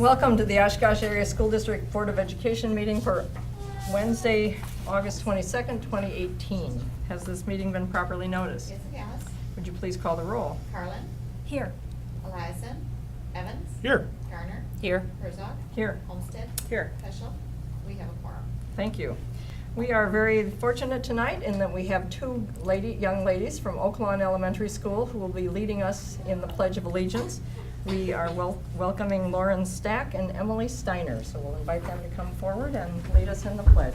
Welcome to the Oshkosh Area School District Board of Education meeting for Wednesday, August 22nd, 2018. Has this meeting been properly noticed? Yes, it has. Would you please call the roll? Carlin. Here. Eliason. Evans. Here. Garner. Here. Herzog. Here. Olmsted. Here. Peschel. We have a quorum. Thank you. We are very fortunate tonight in that we have two young ladies from Oak Lawn Elementary School who will be leading us in the Pledge of Allegiance. We are welcoming Lauren Stack and Emily Steiner, so we'll invite them to come forward and lead us in the pledge.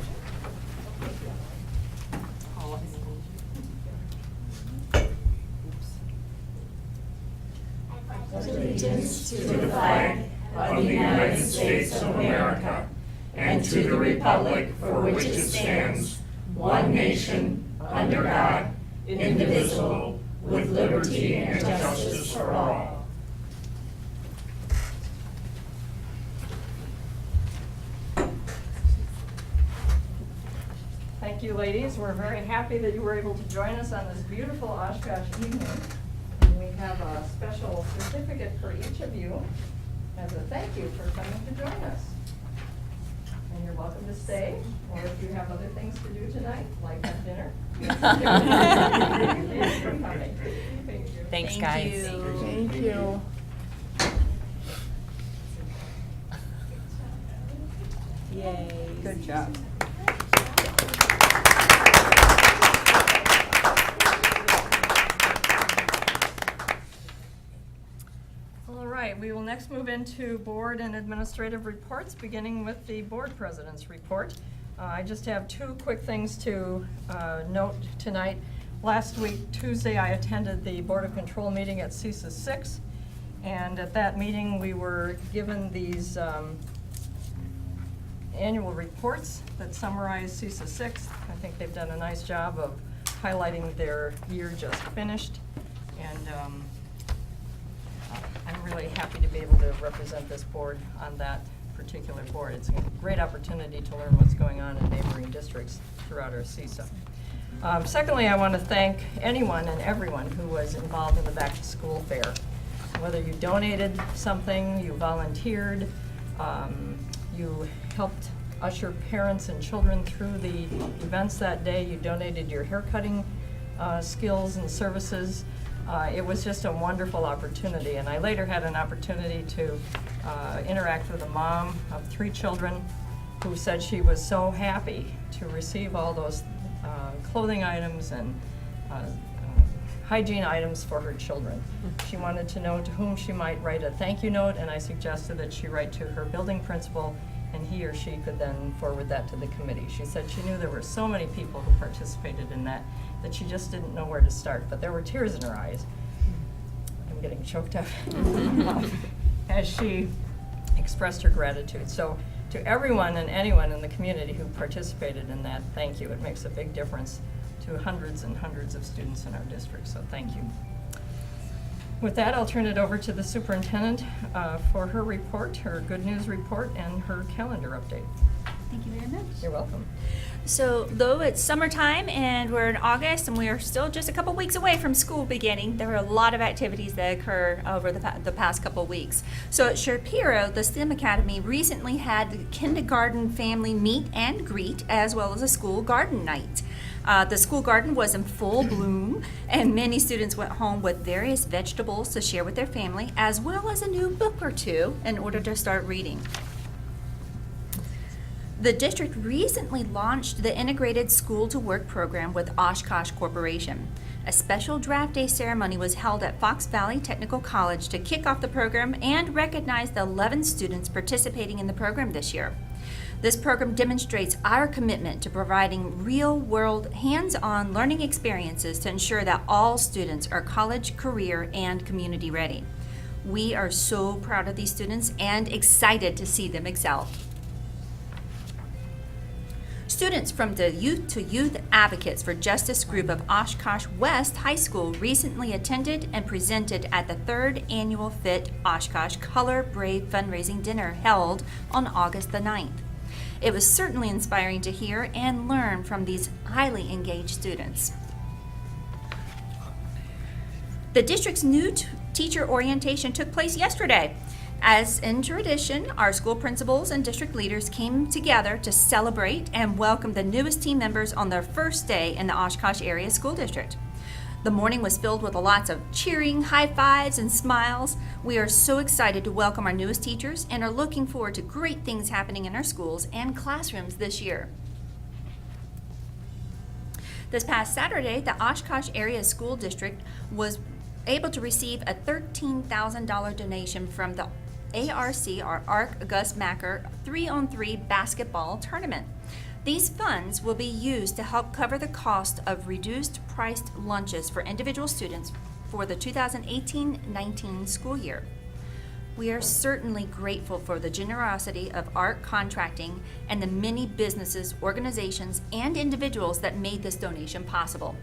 Allegiance to the flag of the United States of America and to the republic for which it stands, one nation, under God, indivisible, with liberty and justice for all. Thank you, ladies. We're very happy that you were able to join us on this beautiful Oshkosh evening. And we have a special certificate for each of you as a thank you for coming to join us. And you're welcome to stay, or if you have other things to do tonight, like have dinner. Thanks for coming. Thank you. Thanks, guys. Thank you. Yay. Good job. All right, we will next move into board and administrative reports, beginning with the board president's report. I just have two quick things to note tonight. Last week, Tuesday, I attended the Board of Control meeting at CESA 6, and at that meeting, we were given these annual reports that summarize CESA 6. I think they've done a nice job of highlighting their year just finished, and I'm really happy to be able to represent this board on that particular board. It's a great opportunity to learn what's going on in neighboring districts throughout our CESA. Secondly, I want to thank anyone and everyone who was involved in the Back to School Fair. Whether you donated something, you volunteered, you helped usher parents and children through the events that day, you donated your haircutting skills and services. It was just a wonderful opportunity, and I later had an opportunity to interact with a mom of 3 children who said she was so happy to receive all those clothing items and hygiene items for her children. She wanted to know to whom she might write a thank you note, and I suggested that she write to her building principal, and he or she could then forward that to the committee. She said she knew there were so many people who participated in that she just didn't know where to start, but there were tears in her eyes. I'm getting choked up as she expressed her gratitude. So to everyone and anyone in the community who participated in that, thank you. It makes a big difference to hundreds and hundreds of students in our district, so thank you. With that, I'll turn it over to the superintendent for her report, her good news report, and her calendar update. Thank you very much. You're welcome. So, though it's summertime and we're in August and we are still just a couple weeks away from school beginning, there are a lot of activities that occur over the past couple weeks. So at Shapiro, the STEM Academy recently had the kindergarten family meet and greet, as well as a school garden night. The school garden was in full bloom, and many students went home with various vegetables to share with their family, as well as a new book or two in order to start reading. The district recently launched the Integrated School to Work program with Oshkosh Corporation. A special draft day ceremony was held at Fox Valley Technical College to kick off the program and recognize the 11 students participating in the program this year. This program demonstrates our commitment to providing real-world, hands-on learning experiences to ensure that all students are college, career, and community ready. We are so proud of these students and excited to see them excel. Students from the Youth to Youth Advocates for Justice group of Oshkosh West High School recently attended and presented at the 3rd Annual FIT Oshkosh Color Brave fundraising dinner held on August the 9th. It was certainly inspiring to hear and learn from these highly engaged students. The district's new teacher orientation took place yesterday. As in tradition, our school principals and district leaders came together to celebrate and welcome the newest team members on their first day in the Oshkosh Area School District. The morning was filled with lots of cheering, high fives, and smiles. We are so excited to welcome our newest teachers and are looking forward to great things happening in our schools and classrooms this year. This past Saturday, the Oshkosh Area School District was able to receive a $13,000 donation from the ARC, or Arc Gus Macker 3-on-3 basketball tournament. These funds will be used to help cover the cost of reduced-priced lunches for individual students for the 2018-19 school year. We are certainly grateful for the generosity of ARC Contracting and the many businesses, organizations, and individuals that made this donation possible.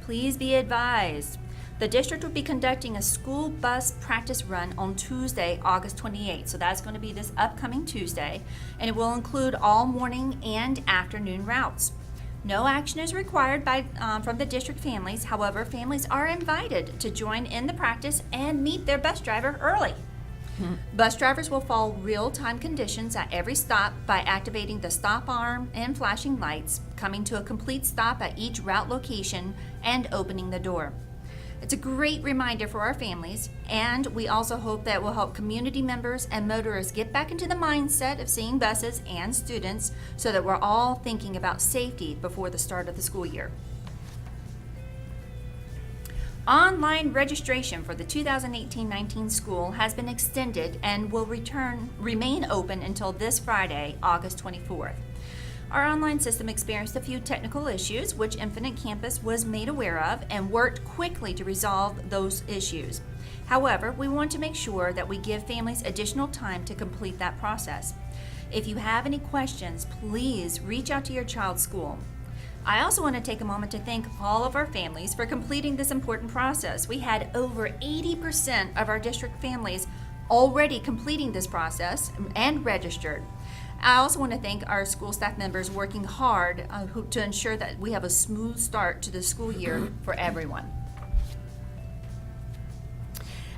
Please be advised, the district will be conducting a school bus practice run on Tuesday, August 28th. So that's going to be this upcoming Tuesday, and it will include all morning and afternoon routes. No action is required from the district families. However, families are invited to join in the practice and meet their bus driver early. Bus drivers will follow real-time conditions at every stop by activating the stop arm and flashing lights, coming to a complete stop at each route location, and opening the door. It's a great reminder for our families, and we also hope that will help community members and motorists get back into the mindset of seeing buses and students so that we're all thinking about safety before the start of the school year. Online registration for the 2018-19 school has been extended and will remain open until this Friday, August 24th. Our online system experienced a few technical issues, which Infinite Campus was made aware of and worked quickly to resolve those issues. However, we want to make sure that we give families additional time to complete that process. If you have any questions, please reach out to your child's school. I also want to take a moment to thank all of our families for completing this important process. We had over 80% of our district families already completing this process and registered. I also want to thank our school staff members working hard to ensure that we have a smooth start to the school year for everyone.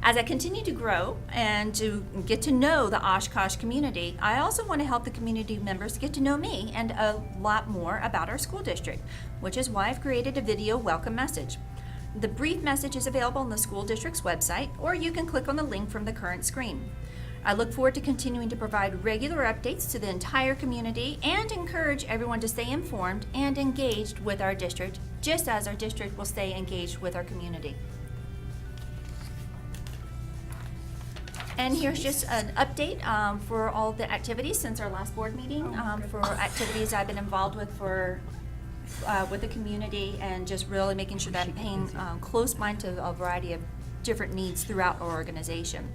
As I continue to grow and to get to know the Oshkosh community, I also want to help the community members get to know me and a lot more about our school district, which is why I've created a video welcome message. The brief message is available on the school district's website, or you can click on the link from the current screen. I look forward to continuing to provide regular updates to the entire community and encourage everyone to stay informed and engaged with our district, just as our district will stay engaged with our community. And here's just an update for all the activities since our last board meeting, for activities I've been involved with with the community, and just really making sure that I'm paying close mind to a variety of different needs throughout our organization.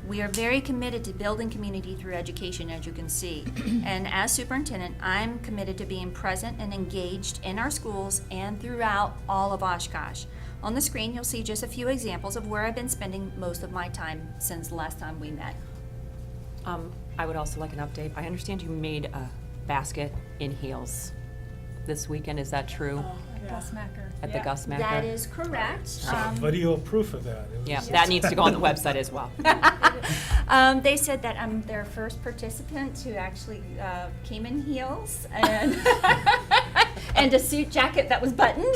We are very committed to building community through education, as you can see. And as superintendent, I'm committed to being present and engaged in our schools and throughout all of Oshkosh. On the screen, you'll see just a few examples of where I've been spending most of my time since the last time we met. I would also like an update. I understand you made a basket in heels this weekend. Is that true? Gus Macker. At the Gus Macker? That is correct. Video proof of that. It was- Yeah, that needs to go on the website as well. They said that I'm their first participant who actually came in heels and and a suit jacket that was buttoned.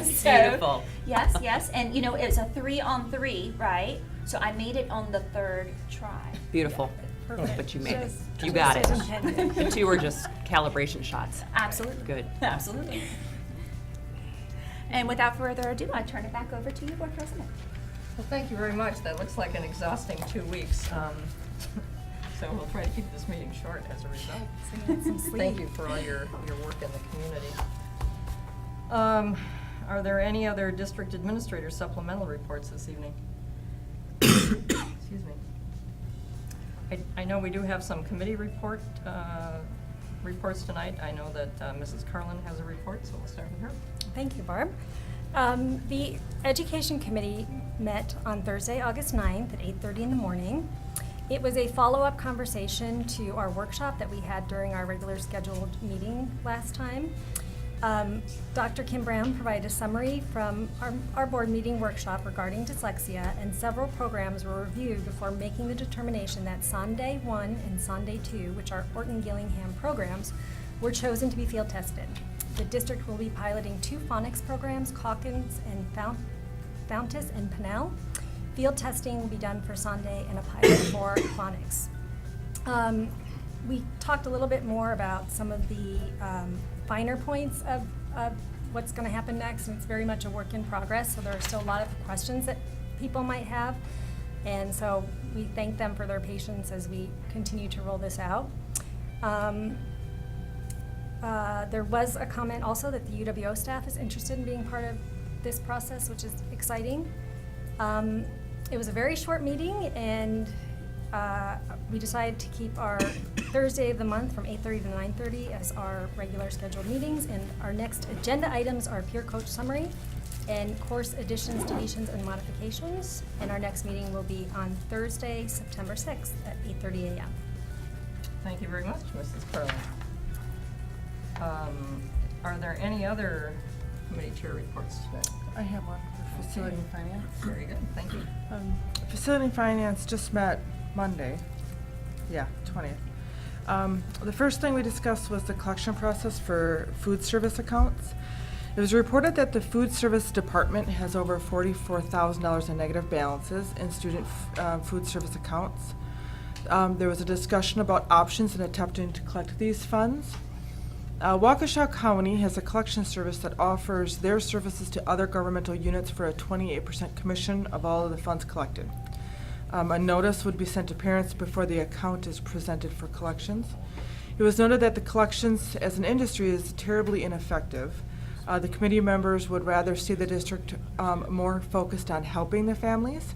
So, Beautiful. Yes, and it was a 3-on-3, right? So I made it on the third try. Beautiful. Perfect. But you made it. Just- You got it. just as intended. The two were just calibration shots. Absolutely. Good. Absolutely. And without further ado, I turn it back over to you, Board President. Well, thank you very much. That looks like an exhausting 2 weeks. So we'll try to keep this meeting short as a result. So you get some sleep. Thank you for all your work in the community. Are there any other district administrator supplemental reports this evening? Excuse me. I know we do have some committee reports tonight. I know that Mrs. Carlin has a report, so we'll start with her. Thank you, Barb. The Education Committee met on Thursday, August 9th at 8:30 in the morning. It was a follow-up conversation to our workshop that we had during our regular scheduled meeting last time. Dr. Kim Brown provided a summary from our board meeting workshop regarding dyslexia, and several programs were reviewed before making the determination that Sunday 1 and Sunday 2, which are Orton-Gillingham programs, were chosen to be field tested. The district will be piloting 2 phonics programs, Calkins and Fountas and Pennell. Field testing will be done for Sunday and a pilot for phonics. We talked a little bit more about some of the finer points of what's going to happen next, and it's very much a work in progress, so there are still a lot of questions that people might have, and so we thank them for their patience as we continue to roll this out. There was a comment also that the UWO staff is interested in being part of this process, which is exciting. It was a very short meeting, and we decided to keep our Thursday of the month from 8:30 to 9:30 as our regular scheduled meetings, and our next agenda items are peer coach summary and course additions, deletions, and modifications, and our next meeting will be on Thursday, September 6th at 8:30 a.m. Thank you very much, Mrs. Carlin. Are there any other committee chair reports today? I have one for Facility and Finance. Very good, thank you. Facility and Finance just met Monday, 20th. The first thing we discussed was the collection process for food service accounts. It was reported that the food service department has over $44,000 in negative balances in student food service accounts. There was a discussion about options in attempting to collect these funds. Waukesha County has a collection service that offers their services to other governmental units for a 28% commission of all of the funds collected. A notice would be sent to parents before the account is presented for collections. It was noted that the collections as an industry is terribly ineffective. The committee members would rather see the district more focused on helping the families.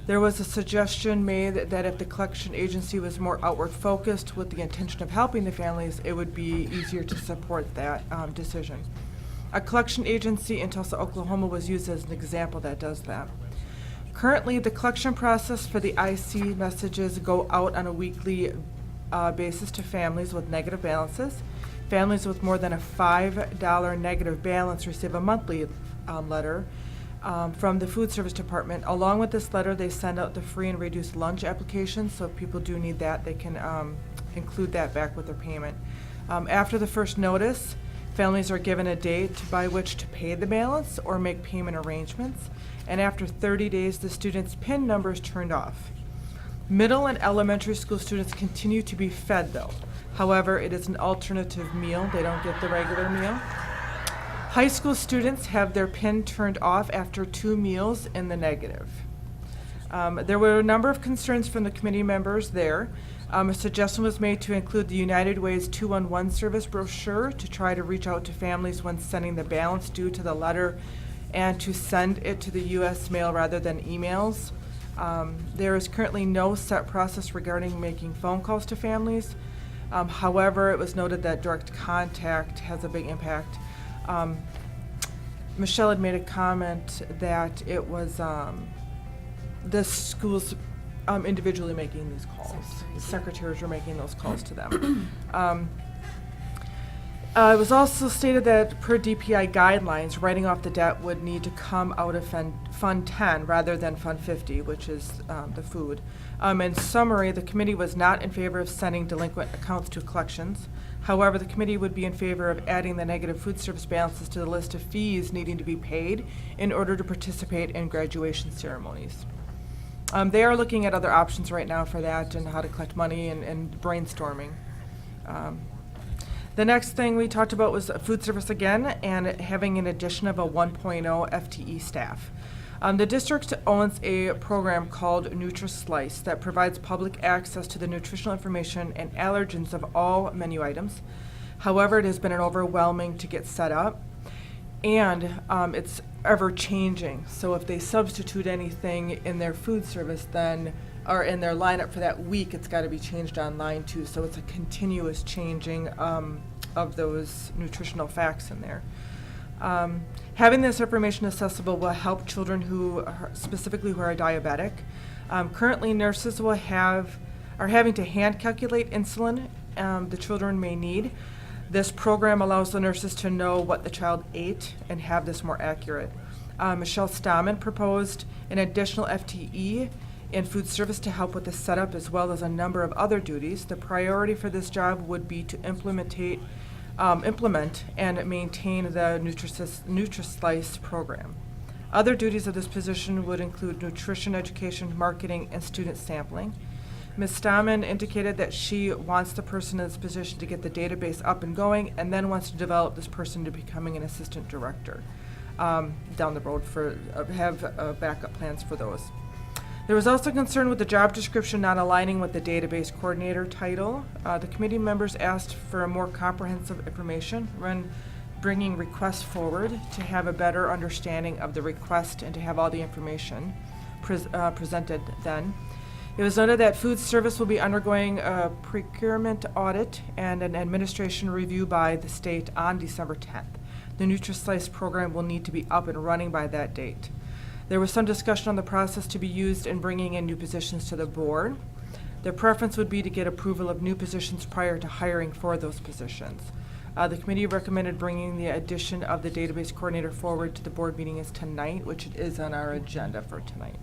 There was a suggestion made that if the collection agency was more outward focused with the intention of helping the families, it would be easier to support that decision. A collection agency in Tulsa, Oklahoma was used as an example that does that. Currently, the collection process for the IC messages go out on a weekly basis to families with negative balances. Families with more than a $5 negative balance receive a monthly letter from the food service department. Along with this letter, they send out the free and reduced lunch application, so if people do need that, they can include that back with their payment. After the first notice, families are given a date by which to pay the balance or make payment arrangements, and after 30 days, the students' PIN number is turned off. Middle and elementary school students continue to be fed, though. However, it is an alternative meal. They don't get the regular meal. High school students have their PIN turned off after 2 meals in the negative. There were a number of concerns from the committee members there. A suggestion was made to include the United Way's 211 service brochure to try to reach out to families when sending the balance due to the letter and to send it to the U.S. mail rather than emails. There is currently no set process regarding making phone calls to families. However, it was noted that direct contact has a big impact. Michelle had made a comment that it was the schools individually making these calls. Secretaries were making those calls to them. It was also stated that per DPI guidelines, writing off the debt would need to come out of Fund 10 rather than Fund 50, which is the food. In summary, the committee was not in favor of sending delinquent accounts to collections. However, the committee would be in favor of adding the negative food service balances to the list of fees needing to be paid in order to participate in graduation ceremonies. They are looking at other options right now for that and how to collect money and brainstorming. The next thing we talked about was food service again and having an addition of a 1.0 FTE staff. The district owns a program called NutriSlice that provides public access to the nutritional information and allergens of all menu items. However, it has been overwhelming to get set up, and it's ever changing. So if they substitute anything in their food service, then or in their lineup for that week, it's got to be changed online too. So it's a continuous changing of those nutritional facts in there. Having this information accessible will help children who are diabetic. Currently, nurses are having to hand calculate insulin the children may need. This program allows the nurses to know what the child ate and have this more accurate. Michelle Stammen proposed an additional FTE in food service to help with the setup as well as a number of other duties. The priority for this job would be to implement and maintain the NutriSlice program. Other duties of this position would include nutrition education, marketing, and student sampling. Ms. Stammen indicated that she wants the person in this position to get the database up and going, and then wants to develop this person to becoming an assistant director down the road for have backup plans for those. There was also concern with the job description not aligning with the database coordinator title. The committee members asked for a more comprehensive information when bringing requests forward to have a better understanding of the request and to have all the information presented then. It was noted that food service will be undergoing a procurement audit and an administration review by the state on December 10th. The NutriSlice program will need to be up and running by that date. There was some discussion on the process to be used in bringing in new positions to the board. The preference would be to get approval of new positions prior to hiring for those positions. The committee recommended bringing the addition of the database coordinator forward to the board meeting is tonight, which it is on our agenda for tonight.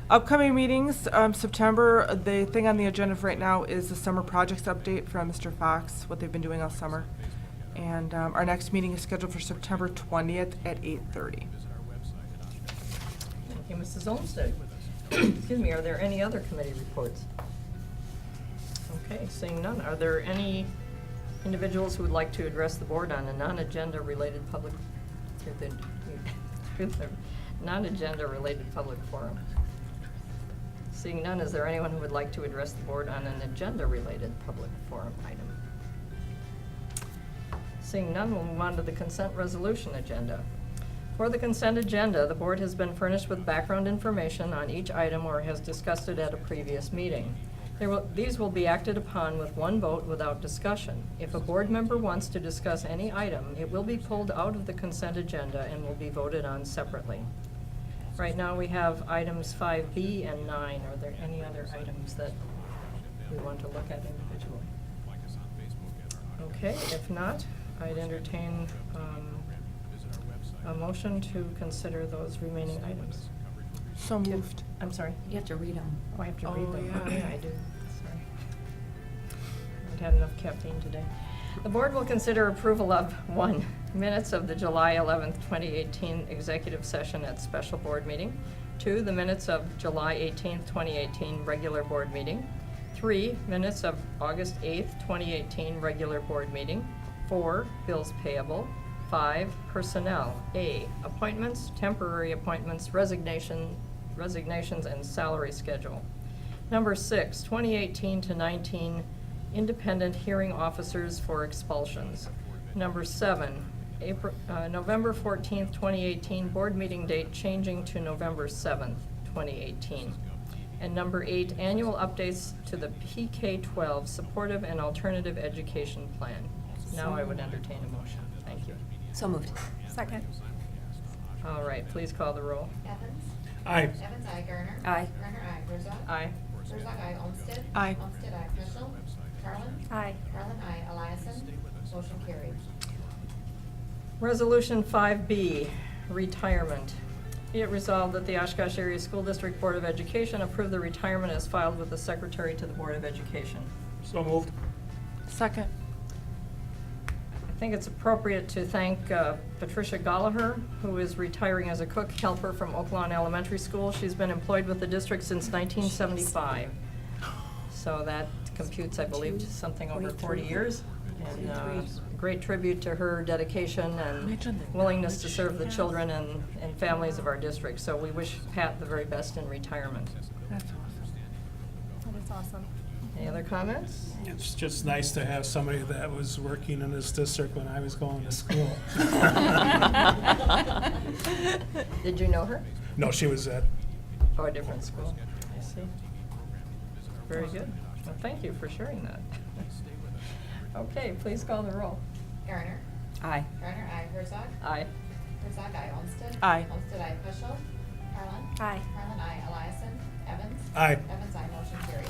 Upcoming meetings, September, the thing on the agenda for right now is the summer projects update from Mr. Fox, what they've been doing all summer. And our next meeting is scheduled for September 20th at 8:30. Thank you, Mrs. Olmsted. Excuse me, are there any other committee reports? Okay, seeing none, are there any individuals who would like to address the board on a non-agenda related public, non-agenda related public forum? Seeing none, is there anyone who would like to address the board on an agenda-related public forum item? Seeing none, we'll move on to the consent resolution agenda. For the consent agenda, the board has been furnished with background information on each item or has discussed it at a previous meeting. These will be acted upon with one vote without discussion. If a board member wants to discuss any item, it will be pulled out of the consent agenda and will be voted on separately. Right now, we have items 5B and 9. Are there any other items that we want to look at individually? Okay, if not, I'd entertain a motion to consider those remaining items. So moved. I'm sorry. You have to read them. Oh, I have to Oh, read them. yeah. Oh, yeah, I do. Sorry. I haven't had enough caffeine today. The board will consider approval of 1, minutes of the July 11th, 2018 executive session at special board meeting. 2, the minutes of July 18th, 2018 regular board meeting. 3, minutes of August 8th, 2018 regular board meeting. 4, bills payable. 5, personnel. A, appointments, temporary appointments, resignations, and salary schedule. Number 6, 2018 to 19 independent hearing officers for expulsions. Number 7, November 14th, 2018 board meeting date changing to November 7th, 2018. And number 8, annual updates to the PK-12 supportive and alternative education plan. Now I would entertain a motion. Thank you. So moved. Second. All right, please call the roll. Evans? Aye. Evans, aye. Garner? Aye. Garner, aye. Herzog? Aye. Herzog, aye. Olmsted? Aye. Olmsted, aye. Peschel? Carlin? Aye. Carlin, aye. Eliason? Motion carried. Resolution 5B, retirement. Be it resolved that the Oshkosh Area School District Board of Education approve the retirement as filed with the Secretary to the Board of Education. So moved. Second. I think it's appropriate to thank Patricia Gallagher, who is retiring as a cook helper from Oak Lawn Elementary School. She's been employed with the district since 1975. So that computes, I believe, to something over 40 years. And great tribute to her dedication and willingness to serve the children and families of our district. So we wish Pat the very best in retirement. That's awesome. That is awesome. Any other comments? It's just nice to have somebody that was working in this district when I was going to school. Did you know her? No, she was at, Oh, a different school. I see. Very good. Well, thank you for sharing that. Okay, please call the roll. Garner? Aye. Garner, aye. Herzog? Aye. Herzog, aye. Olmsted? Aye. Olmsted, aye. Peschel? Carlin? Aye. Carlin, aye. Eliason? Evans? aye. Evans, aye. Motion carried.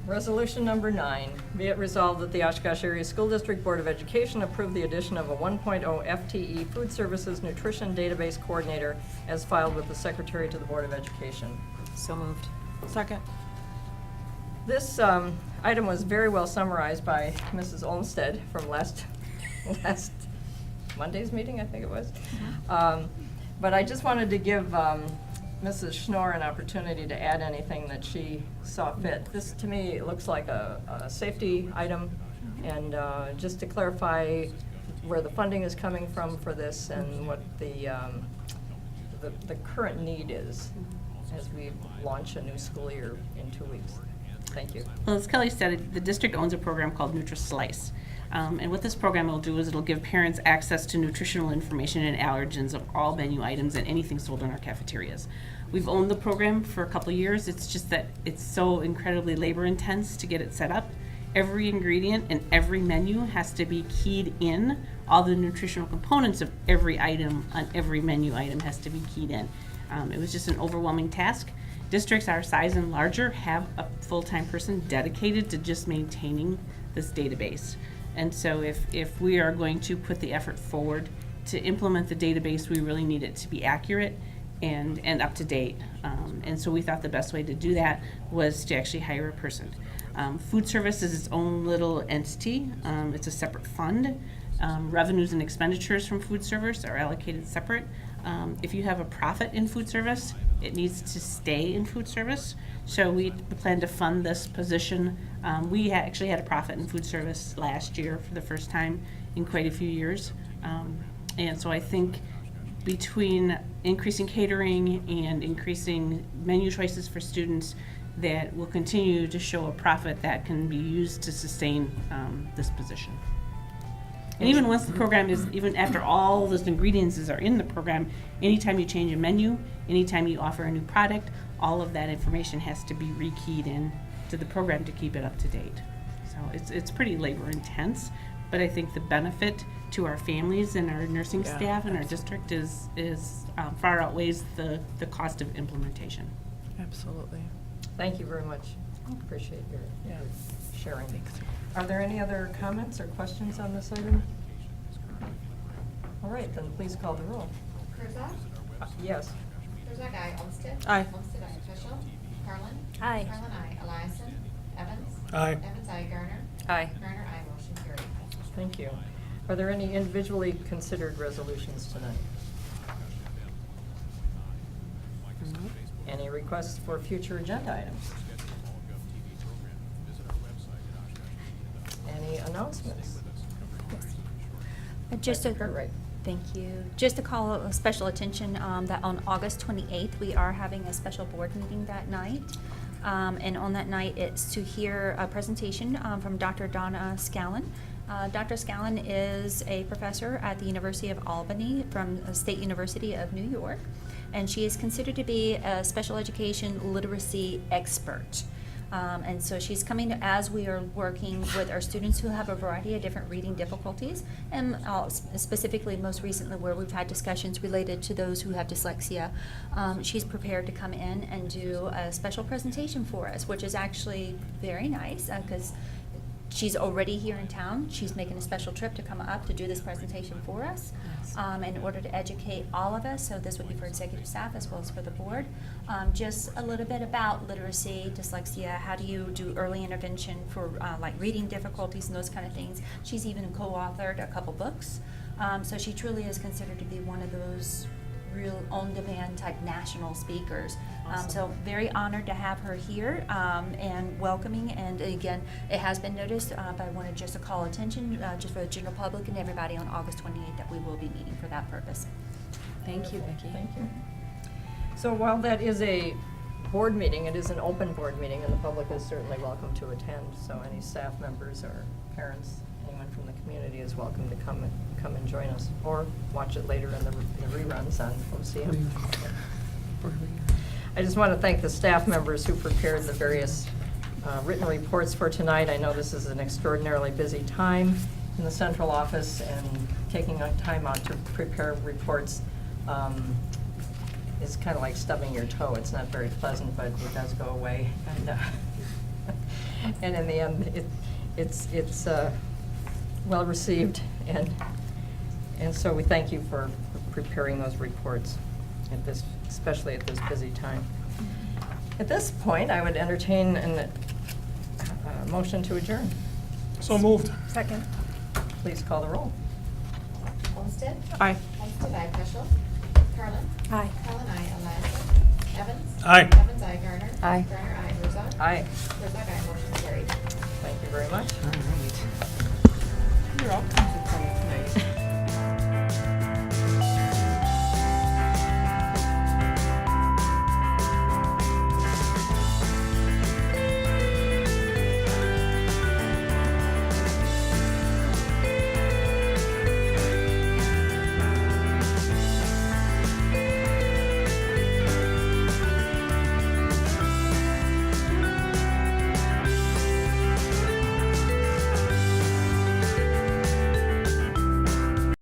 Resolution number 9, be it resolved that the Oshkosh Area School District Board of Education approve the addition of a 1.0 FTE Food Services Nutrition Database Coordinator as filed with the Secretary to the Board of Education. So moved. Second. This item was very well summarized by Mrs. Olmsted from last Monday's meeting, I think it was. But I just wanted to give Mrs. Schnorr an opportunity to add anything that she saw fit. This, to me, looks like a safety item, and just to clarify where the funding is coming from for this and what the current need is as we launch a new school year in 2 weeks. Thank you. Well, as Kelly said, the district owns a program called NutriSlice. And what this program will do is it'll give parents access to nutritional information and allergens of all menu items and anything sold in our cafeterias. We've owned the program for a couple of years. It's just that it's so incredibly labor intense to get it set up. Every ingredient and every menu has to be keyed in. All the nutritional components of every item on every menu item has to be keyed in. It was just an overwhelming task. Districts our size and larger have a full-time person dedicated to just maintaining this database. And so if we are going to put the effort forward to implement the database, we really need it to be accurate and up to date. And so we thought the best way to do that was to actually hire a person. Food service is its own little entity. It's a separate fund. Revenues and expenditures from food service are allocated separate. If you have a profit in food service, it needs to stay in food service. So we plan to fund this position. We actually had a profit in food service last year for the first time in quite a few years. And so I think between increasing catering and increasing menu choices for students, that will continue to show a profit that can be used to sustain this position. And even once the program is, even after all those ingredients are in the program, anytime you change a menu, anytime you offer a new product, all of that information has to be rekeyed in to the program to keep it up to date. So it's pretty labor intense, but I think the benefit to our families and our nursing staff and our district is far outweighs the cost of implementation. Absolutely. Thank you very much. Appreciate your sharing. Are there any other comments or questions on this item? All right, then please call the roll. Herzog? Yes. Herzog, aye. Olmsted? Aye. Olmsted, aye. Peschel? Carlin? Aye. Carlin, aye. Eliason? Evans? Aye. Evans, aye. Garner? Aye. Garner, aye. Motion carried. Thank you. Are there any individually considered resolutions tonight? Any requests for future agenda items? Any announcements? Just Dr. Cartwright. Thank you. Just to call a special attention that on August 28th, we are having a special board meeting that night. And on that night, it's to hear a presentation from Dr. Donna Scallon. Dr. Scallon is a professor at the University of Albany from the State University of New York, and she is considered to be a special education literacy expert. And so she's coming as we are working with our students who have a variety of different reading difficulties, and specifically most recently where we've had discussions related to those who have dyslexia. She's prepared to come in and do a special presentation for us, which is actually very nice because she's already here in town. She's making a special trip to come up to do this presentation for us in order to educate all of us. So this would be for executive staff as well as for the board. Just a little bit about literacy, dyslexia, how do you do early intervention for like reading difficulties and those kind of things. She's even co-authored a couple books. So she truly is considered to be one of those real on-demand type national speakers. So very honored to have her here and welcoming. And again, it has been noticed, but I wanted just to call attention just for the general public and everybody on August 28th that we will be meeting for that purpose. Thank you, Vicki. Thank you. So while that is a board meeting, it is an open board meeting, and the public is certainly welcome to attend. So any staff members or parents, anyone from the community is welcome to come and join us, or watch it later in the reruns on OCM. I just want to thank the staff members who prepared the various written reports for tonight. I know this is an extraordinarily busy time in the central office, and taking time out to prepare reports is kind of like stubbing your toe. It's not very pleasant, but it does go away. And And in the end, it's well received, and so we thank you for preparing those reports at this, especially at this busy time. At this point, I would entertain a motion to adjourn. So moved. Second. Please call the roll. Olmsted? Aye. Olmsted, aye. Peschel? Carlin? Aye. Carlin, aye. Eliason? Evans? Aye. Evans, aye. Garner? Aye. Garner, aye. Herzog? Aye. Herzog, aye. Motion carried. Thank you very much. All right. You're all kinds of fun tonight.